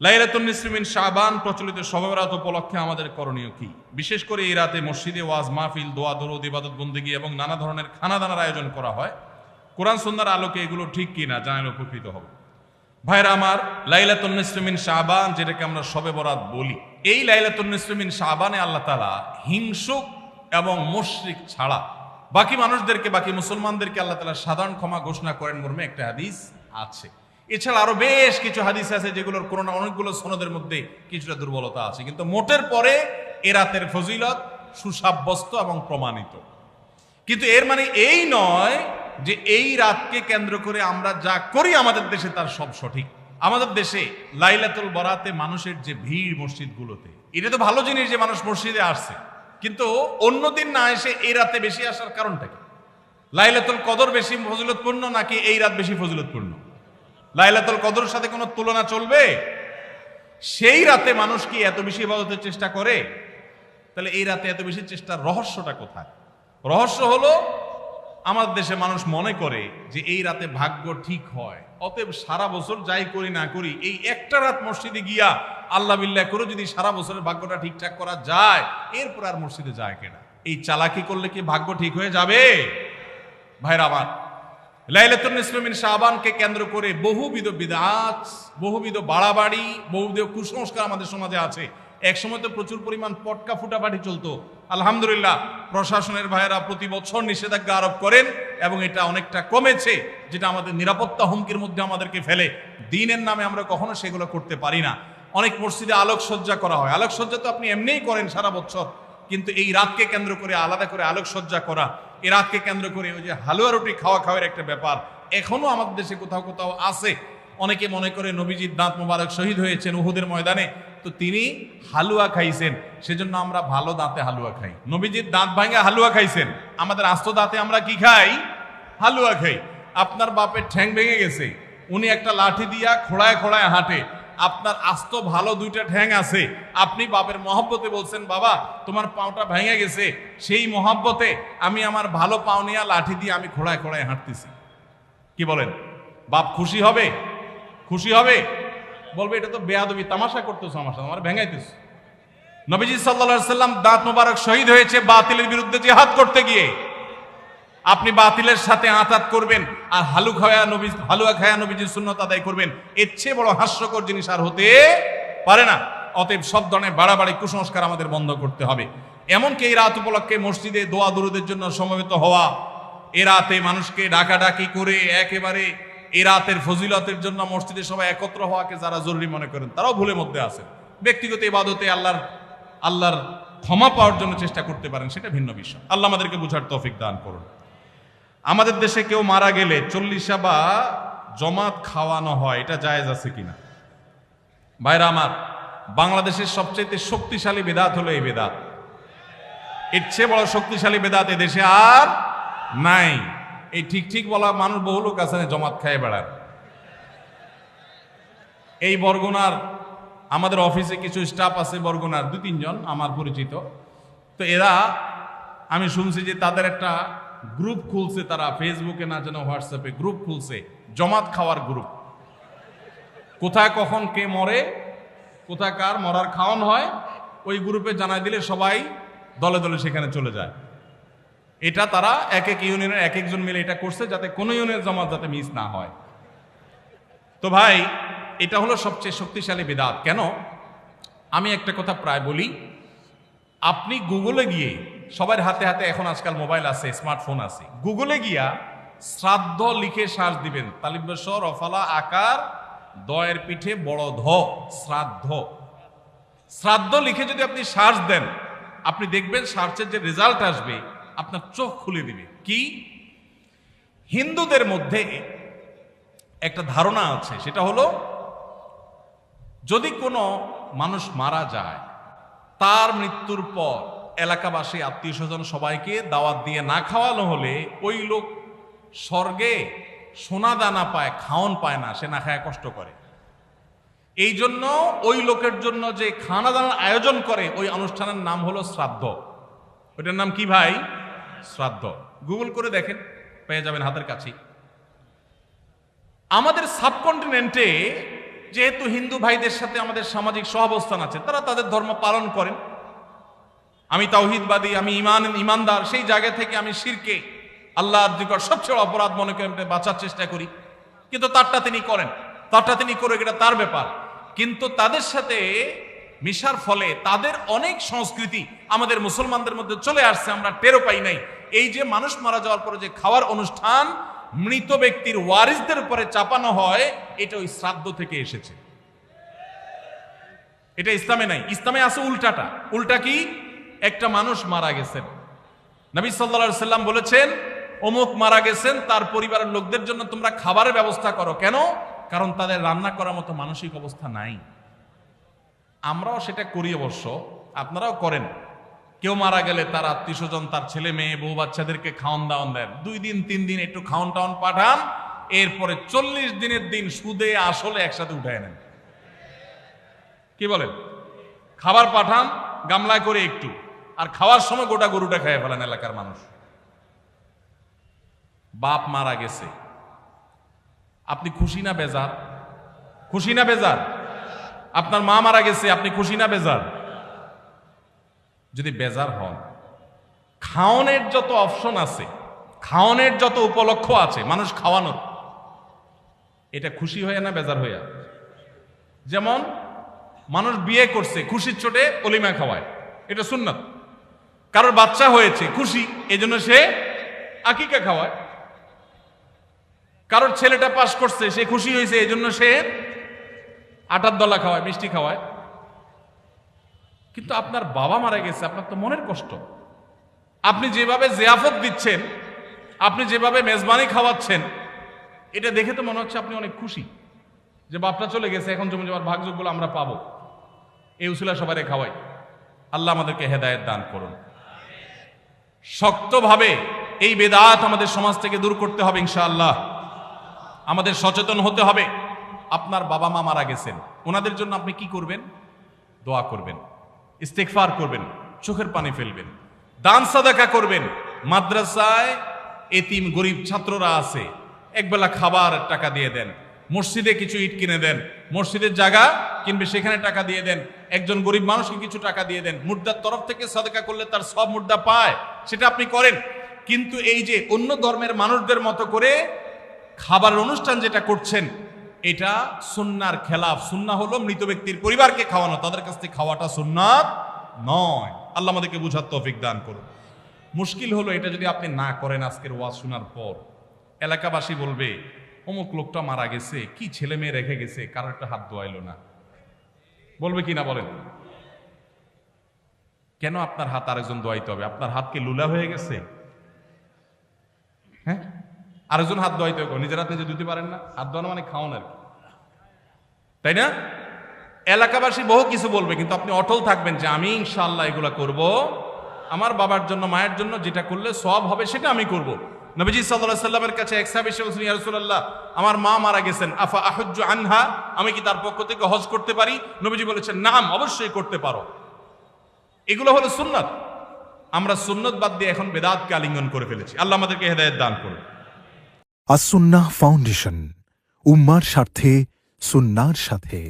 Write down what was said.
লাইলাতুন নিসফি মিন শাবান প্রচলিত শবে বরাত উপলক্ষে আমাদের করণীয় কি? বিশেষ করে এই রাতে মসজিদে ওয়াজ মাহফিল, দোয়া দরুদ, ইবাদত বন্দেগী এবং নানা ধরনের খানাদানার আয়োজন করা হয়। কোরআন সুন্নাহর আলোকে এগুলো ঠিক কিনা জানালে উপকৃত হব। ভাইরা আমার, লাইলাতুন নিসফি মিন শাবান যেটাকে আমরা শবে বরাত বলি, এই লাইলাতুন নিসফি মিন শাবানে আল্লাহ তাআলা হিংসুক এবং মুশরিক ছাড়া বাকি মানুষদেরকে, বাকি মুসলমানদেরকে আল্লাহ তাআলা সাধারণ ক্ষমা ঘোষণা করেন মর্মে একটা হাদিস আছে। এছাড়া আরো বেশ কিছু হাদিস আছে যেগুলোর কোনো না অনেকগুলো সনদের মধ্যে কিছুটা দুর্বলতা আছে, কিন্তু মোটের পরে এ রাতের ফজিলত সুসাব্যস্ত এবং প্রমাণিত। কিন্তু এর মানে এই নয় যে এই রাতকে কেন্দ্র করে আমরা যা করি আমাদের দেশে তার সব সঠিক। আমাদের দেশে লাইলাতুল বরাতে মানুষের যে ভিড় মসজিদগুলোতে, এটা তো ভালো জিনিস যে মানুষ মসজিদে আসছে, কিন্তু অন্যদিন না এসে এই রাতে বেশি আসার কারণটা কি? লাইলাতুল কদর বেশি ফজিলতপূর্ণ নাকি এই রাত বেশি ফজিলতপূর্ণ? লাইলাতুল কদরের সাথে কোনো তুলনা চলবে? সেই রাতে মানুষ কি এত বেশি ইবাদতের চেষ্টা করে? তাহলে এই রাতে এত বেশি চেষ্টার রহস্যটা কোথায়? রহস্য হলো আমাদের দেশে মানুষ মনে করে যে এই রাতে ভাগ্য ঠিক হয়, অতএব সারা বছর যাই করি না করি এই একটা রাত মসজিদে গিয়া আল্লাহ বিল্লাহ করে যদি সারা বছরের ভাগ্যটা ঠিকঠাক করা যায়, এরপর আর মসজিদে যায় কেনা। এই চালাকি করলে কি ভাগ্য ঠিক হয়ে যাবে? ভাইরা আমার, লাইলাতুন নিসফি মিন শাবানকে কেন্দ্র করে বহুবিধ বিদআত, বহুবিধ বাড়াবাড়ি, বহুবিধ কুসংস্কার আমাদের সমাজে আছে। এক সময় তো প্রচুর পরিমাণ পটকা ফুটাফাটি চলতো। আলহামদুলিল্লাহ, প্রশাসনের ভাইয়েরা প্রতি বছর নিষেধাজ্ঞা আরোপ করেন এবং এটা অনেকটা কমেছে, যেটা আমাদের নিরাপত্তা হুমকির মধ্যে আমাদেরকে ফেলে। দিনের নামে আমরা কখনো সেগুলো করতে পারি না। অনেক মসজিদে আলোকসজ্জা করা হয়। আলোকসজ্জা তো আপনি এমনিই করেন সারা বছর, কিন্তু এই রাতকে কেন্দ্র করে আলাদা করে আলোকসজ্জা করা, এই রাতকে কেন্দ্র করে ওই যে হালুয়া রুটি খাওয়ার একটা ব্যাপার এখনো আমাদের দেশে কোথাও কোথাও আছে। অনেকে মনে করে নবীজির দাঁত মোবারক শহীদ হয়েছেন উহুদের ময়দানে, তো তিনি হালুয়া খাইছেন, সেজন্য আমরা ভালো দাঁতে হালুয়া খাই। নবীজির দাঁত ভাঙে হালুয়া খাইছেন, আমাদের আস্ত দাঁতে আমরা কি খাই? হালুয়া খাই। আপনার বাপের ঠ্যাং ভেঙে গেছে, উনি একটা লাঠি দিয়া খোড়ায় খোড়ায় হাঁটে, আপনার আস্ত ভালো দুইটা ঠ্যাং আছে, আপনি বাপের মহব্বতে বলছেন বাবা তোমার পাওটা ভেঙে গেছে, সেই মহব্বতে আমি আমার ভালো পাও নিয়ে লাঠি দিয়ে আমি খোড়ায় খোড়ায় হাঁটতেছি। কি বলেন? বাপ খুশি হবে? খুশি হবে? বলবে এটা তো বেয়াদবি, তামাশা করতেছ আমার সাথে, আমার ভেঙাইতেছ। নবীজি সাল্লাল্লাহু আলাইহি সাল্লাম দাঁত মোবারক শহীদ হয়েছে বাতিলের বিরুদ্ধে জিহাদ করতে গিয়ে। আপনি বাতিলের সাথে আঁতাত করবেন আর হালুয়া খায়া নবীজির সুন্নাত আদায় করবেন, এর চেয়ে বড় হাস্যকর জিনিস আর হতে পারে না। অতএব সব ধরনের বাড়াবাড়ি কুসংস্কার আমাদের বন্ধ করতে হবে। এমনকি এই রাত উপলক্ষে মসজিদে দোয়া দরুদের জন্য সমবেত হওয়া, এ রাতে মানুষকে ডাকাডাকি করে একেবারে এই রাতের ফজিলতের জন্য মসজিদে সবাই একত্র হওয়াকে যারা জরুরি মনে করেন তারাও ভুলের মধ্যে আছেন। ব্যক্তিগত ইবাদতে আল্লাহর ক্ষমা পাওয়ার জন্য চেষ্টা করতে পারেন, সেটা ভিন্ন বিষয়। আল্লাহ আমাদেরকে বুঝার তৌফিক দান করুন। আমাদের দেশে কেউ মারা গেলে 40 বা জমাত খাওয়ানো হয়, এটা জায়েজ আছে কিনা? ভাইরা আমার, বাংলাদেশের সবচেয়ে শক্তিশালী বেদাত হলো এই বেদাত। এর চেয়ে বড় শক্তিশালী বেদাত এদেশে আর নাই। এই ঠিক বলা মানুষ বহু লোক আছে জমাত খায় বেড়ায়। এই বরগুনার আমাদের অফিসে কিছু স্টাফ আছে, বরগুনার 2-3 জন আমার পরিচিত। তো এরা, আমি শুনছি যে তাদের একটা গ্রুপ খুলছে, তারা ফেসবুকে না যেন হোয়াটসঅ্যাপে গ্রুপ খুলছে, জমাত খাওয়ার গ্রুপ। কোথায় কখন কে মরে, কোথায় কার মরার খাওয়ান হয়, ওই গ্রুপে জানাই দিলে সবাই দলে দলে সেখানে চলে যায়। এটা তারা এক এক ইউনিয়নের এক একজন মিলে এটা করছে, যাতে কোনো ইউনিয়নের জমাত যাতে মিস না হয়। তো ভাই, এটা হলো সবচেয়ে শক্তিশালী বিদআত। কেন? আমি একটা কথা প্রায় বলি, আপনি গুগলে গিয়ে, সবার হাতে হাতে এখন আজকাল মোবাইল আছে, স্মার্টফোন আছে, গুগলে গিয়া শ্রাদ্ধ লিখে সার্চ দিবেন, তালিব্যস রফালা আকার দয়ের পিঠে বড় ধ, শ্রাদ্ধ। শ্রাদ্ধ লিখে যদি আপনি সার্চ দেন, আপনি দেখবেন সার্চের যে রেজাল্ট আসবে আপনার চোখ খুলে দিবে। কি? হিন্দুদের মধ্যে একটা ধারণা আছে, সেটা হলো যদি কোনো মানুষ মারা যায়, তার মৃত্যুর পর এলাকাবাসী আত্মীয় স্বজন সবাইকে দাওয়াত দিয়ে না খাওয়ানো হলে ওই লোক স্বর্গে সোনা দানা পায়, খাওন পায় না, সে না খায় কষ্ট করে। এই জন্য ওই লোকের জন্য যে খানা দানার আয়োজন করে, ওই অনুষ্ঠানের নাম হলো শ্রাদ্ধ। ওইটার নাম কি ভাই? শ্রাদ্ধ। গুগল করে দেখেন, পেয়ে যাবেন হাতের কাছে। আমাদের সাবকন্টিনেন্টে যেহেতু হিন্দু ভাইদের সাথে আমাদের সামাজিক সহাবস্থান আছে, তারা তাদের ধর্ম পালন করেন, আমি তাওহীদবাদী, আমি ইমানদার, সেই জায়গা থেকে আমি শিরকে আল্লাহর নিকট সবচেয়ে অপরাধ মনে করে বাঁচার চেষ্টা করি, কিন্তু তারটা তিনি করেন, তারটা তিনি করে, এটা তার ব্যাপার। কিন্তু তাদের সাথে মিশার ফলে তাদের অনেক সংস্কৃতি আমাদের মুসলমানদের মধ্যে চলে আসছে, আমরা টেরও পাই নাই। এই যে মানুষ মারা যাওয়ার পরে যে খাওয়ার অনুষ্ঠান মৃত ব্যক্তির ওয়ারিসদের উপরে চাপানো হয়, এটা ওই শ্রাদ্ধ থেকে এসেছে, এটা ইসলামে নাই। ইসলামে আছে উল্টাটা। উল্টা কি? একটা মানুষ মারা গেছেন, নবী সাল্লাল্লাহু আলাইহি সাল্লাম বলেছেন অমুক মারা গেছেন, তার পরিবারের লোকদের জন্য তোমরা খাবারের ব্যবস্থা করো। কেন? কারণ তাদের রান্না করার মতো মানসিক অবস্থা নাই। আমরাও সেটা করি, অবশ্য আপনারাও করেন। কেউ মারা গেলে তার আত্মীয় স্বজন, তার ছেলে মেয়ে, বউ বাচ্চাদেরকে খাওয়ান দাওয়ান দেন, 2 দিন 3 দিন একটু খাওয়ান টাওয়ান পাঠান, এরপরে 40 দিনের দিন সুদে আসলে একসাথে উঠায় নেন। কি বলেন? খাবার পাঠান গামলায় করে একটু, আর খাওয়ার সময় গোটা গরুটা খেয়ে ফেলেন এলাকার মানুষ। বাপ মারা গেছে, আপনি খুশি না বেজার? খুশি না বেজার? আপনার মা মারা গেছে, আপনি খুশি না বেজার? যদি বেজার হন, খাওয়ানোর যত অপশন আছে, খাওয়ানোর যত উপলক্ষ আছে মানুষ খাওয়ানোর, এটা খুশি হয়ে না বেজার হইয়া? যেমন মানুষ বিয়ে করছে, খুশির চোটে অলিমা খাওয়ায়, এটা সুন্নাত। কারোর বাচ্চা হয়েছে, খুশি, এজন্য সে আকিকা খাওয়ায়। কারোর ছেলেটা পাস করছে, সে খুশি হয়েছে, এজন্য সে আটার দলা খাওয়ায়, মিষ্টি খাওয়ায়। কিন্তু আপনার বাবা মারা গেছে, আপনার তো মনের কষ্ট। আপনি যেভাবে জিয়াফত দিচ্ছেন, আপনি যেভাবে মেজবানি খাওয়াচ্ছেন, এটা দেখে তো মনে হচ্ছে আপনি অনেক খুশি যে বাপটা চলে গেছে, এখন জমি জমার ভাগযোগগুলো আমরা পাবো। এই উসিলা সবারে খাওয়াই। আল্লাহ আমাদেরকে হেদায়েত দান করুন। শক্তভাবে এই বেদাত আমাদের সমাজ থেকে দূর করতে হবে ইনশাআল্লাহ। আমাদের সচেতন হতে হবে। আপনার বাবা মা মারা গেছেন, ওনাদের জন্য আপনি কি করবেন? দোয়া করবেন, ইস্তেগফার করবেন, চোখের পানি ফেলবেন, দান সাদাকা করবেন। মাদ্রাসায় এতিম গরিব ছাত্ররা আছে, একবেলা খাবার টাকা দিয়ে দেন। মসজিদে কিছু ইট কিনে দেন, মসজিদের জায়গা কিনবে, সেখানে টাকা দিয়ে দেন। একজন গরিব মানুষকে কিছু টাকা দিয়ে দেন। মুর্দার তরফ থেকে সাদাকা করলে তার সব মুর্দা পায়, সেটা আপনি করেন। কিন্তু এই যে অন্য ধর্মের মানুষদের মতো করে খাবার অনুষ্ঠান যেটা করছেন, এটা সুন্নাহর খেলাফ। সুন্নাহ হলো মৃত ব্যক্তির পরিবারকে খাওয়ানো, তাদের কাছ থেকে খাওয়াটা সুন্নাত নয়। আল্লাহ আমাদেরকে বুঝার তৌফিক দান করুন। মুশকিল হলো এটা যদি আপনি না করেন, আজকের ওয়াজ শোনার পর এলাকাবাসী বলবে অমুক লোকটা মারা গেছে, কি ছেলে মেয়ে রেখে গেছে, কারো একটা হাত ধোয়াইলো না। বলবে কি না বলেন? কেন আপনার হাত আরেকজন ধোয়াইতে হবে? আপনার হাত কি লুলা হয়ে গেছে? হ্যাঁ, আরেকজন হাত ধোয়াইতে হবে, নিজের হাত নিজে ধুতে পারেন না? হাত ধোয়ানো মানে খাওয়ান আর কি, তাই না? এলাকাবাসী বহু কিছু বলবে, কিন্তু আপনি অটল থাকবেন যে আমি ইনশাআল্লাহ এগুলা করব, আমার বাবার জন্য, মায়ের জন্য যেটা করলে সওয়াব হবে সেটা আমি করব। নবীজি সাল্লাল্লাহু আলাইহি সাল্লামের কাছে এক সাহাবী এসে বললেন, ইয়া রাসূলুল্লাহ, আমার মা মারা গেছেন, আফা আহুজ্জু আনহা, আমি কি তার পক্ষ থেকে হজ করতে পারি? নবীজি বলেছেন, নাম, অবশ্যই করতে পারো। এগুলো হলো সুন্নাত। আমরা সুন্নাত বাদ দিয়ে এখন বেদাতকে আলিঙ্গন করে ফেলেছি। আল্লাহ আমাদেরকে হেদায়েত দান করুন। আস-সুন্নাহ ফাউন্ডেশন, উম্মার স্বার্থে সুন্নাহর সাথে।